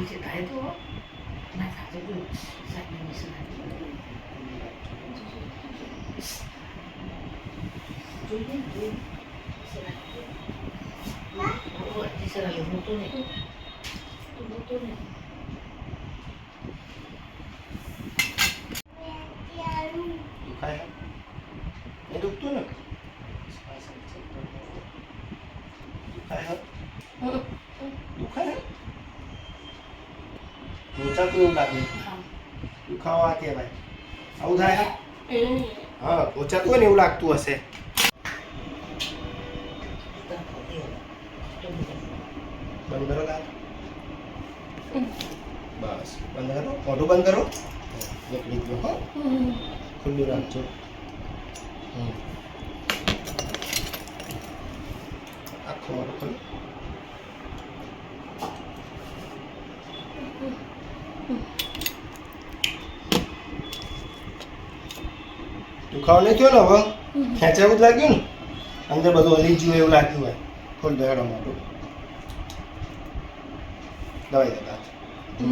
છે થાય તો ના થાય તો સાચી મિશન જોઈએ મોટો ને દુખાય એ દુખતું ને દુખાય લોચાતું એવું લાગે દુખાવા કહેવાય આવું થાય હા લોચાતું હોય ને એવું લાગતું હશે બંધ કરો દાંત બસ બંધ કરો મોઢું બંધ કરો નીકળી ગયો હો ખુલ્લું રાખજો આખો મોઢું ખોલો દુખાવો નહીં થયો ને હવે ખેંચાવું જ લાગ્યું ને અંદર બધું હલી ગયું એવું લાગ્યું હોય ખોલ દો મોટું દવાઈ દે